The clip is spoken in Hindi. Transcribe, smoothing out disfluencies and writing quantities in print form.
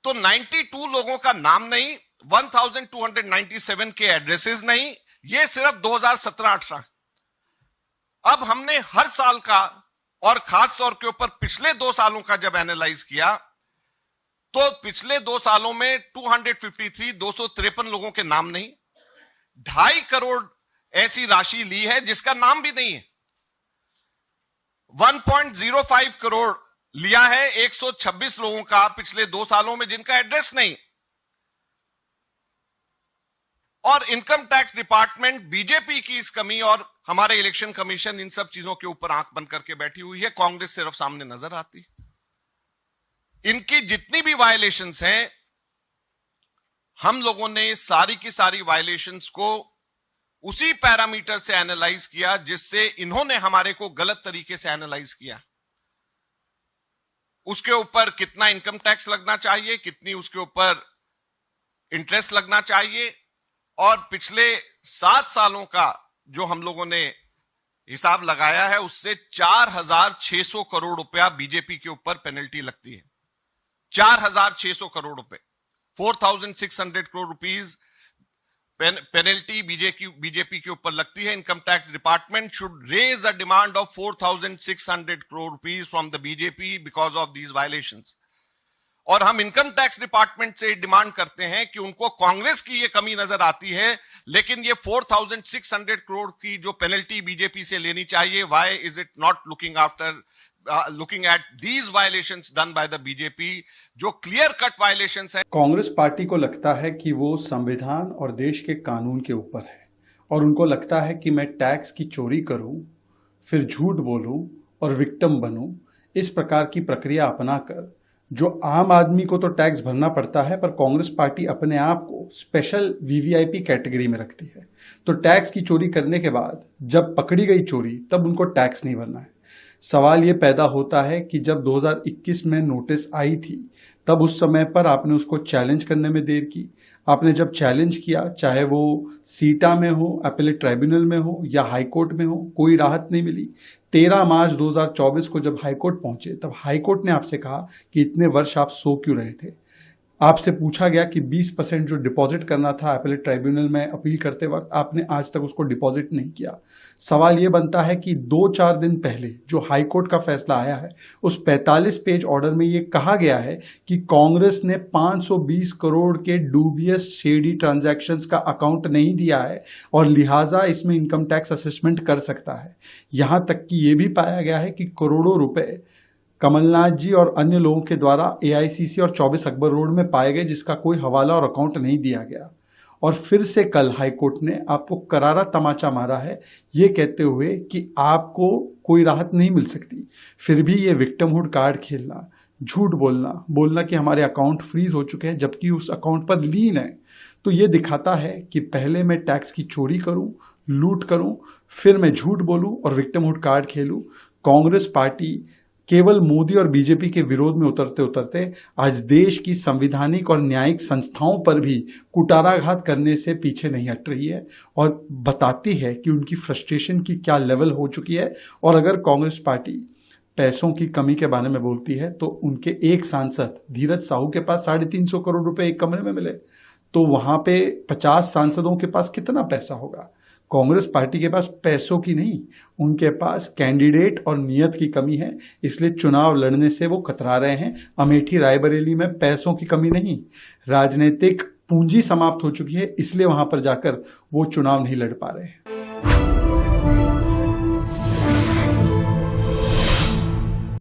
तो 92 लोगों का नाम नहीं, 1297 के एड्रेसेस नहीं, ये सिर्फ 2017-18। अब हमने हर साल का और खास तौर के ऊपर पिछले 2 सालों का जब एनालाइज किया तो पिछले 2 सालों में 253 लोगों के नाम नहीं, 2.5 करोड़ ऐसी राशि ली है जिसका नाम भी नहीं है, 1.05 करोड़ लिया है 126 लोगों का पिछले 2 सालों में जिनका एड्रेस नहीं। और इनकम टैक्स डिपार्टमेंट बीजेपी की इस कमी और हमारे इलेक्शन कमीशन इन सब चीजों के ऊपर आंख बंद करके बैठी हुई है, कांग्रेस सिर्फ सामने नजर आती। इनकी जितनी भी वायलेशंस हैं, हम लोगों ने सारी की सारी वायलेशंस को उसी पैरामीटर से एनालाइज किया जिससे इन्होंने हमारे को गलत तरीके से एनालाइज किया। उसके ऊपर कितना इनकम टैक्स लगना चाहिए, कितनी उसके ऊपर इंटरेस्ट लगना चाहिए, और पिछले 7 सालों का जो हम लोगों ने हिसाब लगाया है उससे 4,600 करोड़ रुपया बीजेपी के ऊपर पेनल्टी लगती है। 4,600 करोड़ रुपए, 4,600 करोड़ रुपीज पेनल्टी बीजेपी के ऊपर लगती है। Income tax department should raise a demand of 4,600 crore rupees from the BJP because of these violations. और हम इनकम टैक्स डिपार्टमेंट से डिमांड करते हैं कि उनको कांग्रेस की ये कमी नजर आती है, लेकिन ये 4,600 करोड़ की जो पेनल्टी बीजेपी से लेनी चाहिए, why is it not looking at these violations done by the BJP, जो क्लियर कट वायलेशंस है। कांग्रेस पार्टी को लगता है कि वो संविधान और देश के कानून के ऊपर है, और उनको लगता है कि मैं टैक्स की चोरी करूं, फिर झूठ बोलूं और विक्टिम बनूं। इस प्रकार की प्रक्रिया अपनाकर जो आम आदमी को तो टैक्स भरना पड़ता है, पर कांग्रेस पार्टी अपने आप को स्पेशल वीवीआईपी कैटेगरी में रखती है। तो टैक्स की चोरी करने के बाद जब पकड़ी गई चोरी, तब उनको टैक्स नहीं भरना है। सवाल ये पैदा होता है कि जब 2021 में नोटिस आई थी, तब उस समय पर आपने उसको चैलेंज करने में देर की। आपने जब चैलेंज किया, चाहे वो सीटा में हो, अपीलेट ट्राइब्यूनल में हो या हाईकोर्ट में हो, कोई राहत नहीं मिली। 13 मार्च 2024 को जब हाईकोर्ट पहुंचे, तब हाईकोर्ट ने आपसे कहा कि इतने वर्ष आप सो क्यों रहे थे। आपसे पूछा गया कि 20% जो डिपॉजिट करना था अपीलेट ट्राइब्यूनल में अपील करते वक्त, आपने आज तक उसको डिपॉजिट नहीं किया। सवाल ये बनता है कि 2-4 दिन पहले जो हाईकोर्ट का फैसला आया है, उस 45 पेज ऑर्डर में ये कहा गया है कि कांग्रेस ने 520 करोड़ के डूबियस शेडी ट्रांजैक्शंस का अकाउंट नहीं दिया है और लिहाजा इसमें इनकम टैक्स असेसमेंट कर सकता है। यहां तक कि ये भी पाया गया है कि करोड़ों रुपए कमलनाथ जी और अन्य लोगों के द्वारा एआईसीसी और 24 अकबर रोड में पाए गए, जिसका कोई हवाला और अकाउंट नहीं दिया गया। और फिर से कल हाईकोर्ट ने आपको करारा तमाचा मारा है, ये कहते हुए कि आपको कोई राहत नहीं मिल सकती। फिर भी ये विक्टिमहुड कार्ड खेलना, झूठ बोलना कि हमारे अकाउंट फ्रीज हो चुके हैं जबकि उस अकाउंट पर लीन है, तो ये दिखाता है कि पहले मैं टैक्स की चोरी करूं, लूट करूं, फिर मैं झूठ बोलूं और विक्टिमहुड कार्ड खेलूं। कांग्रेस पार्टी केवल मोदी और बीजेपी के विरोध में उतरते उतरते आज देश की संवैधानिक और न्यायिक संस्थाओं पर भी कुटाराघात करने से पीछे नहीं हट रही है, और बताती है कि उनकी फ्रस्ट्रेशन की क्या लेवल हो चुकी है। और अगर कांग्रेस पार्टी पैसों की कमी के बारे में बोलती है, तो उनके एक सांसद धीरज साहू के पास 350 करोड़ रुपए एक कमरे में मिले, तो वहां पे 50 सांसदों के पास कितना पैसा होगा। कांग्रेस पार्टी के पास पैसों की नहीं, उनके पास कैंडिडेट और नियत की कमी है, इसलिए चुनाव लड़ने से वो कतरा रहे हैं। अमेठी रायबरेली में पैसों की कमी नहीं, राजनीतिक पूंजी समाप्त हो चुकी है, इसलिए वहां पर जाकर वो चुनाव नहीं लड़ पा रहे हैं।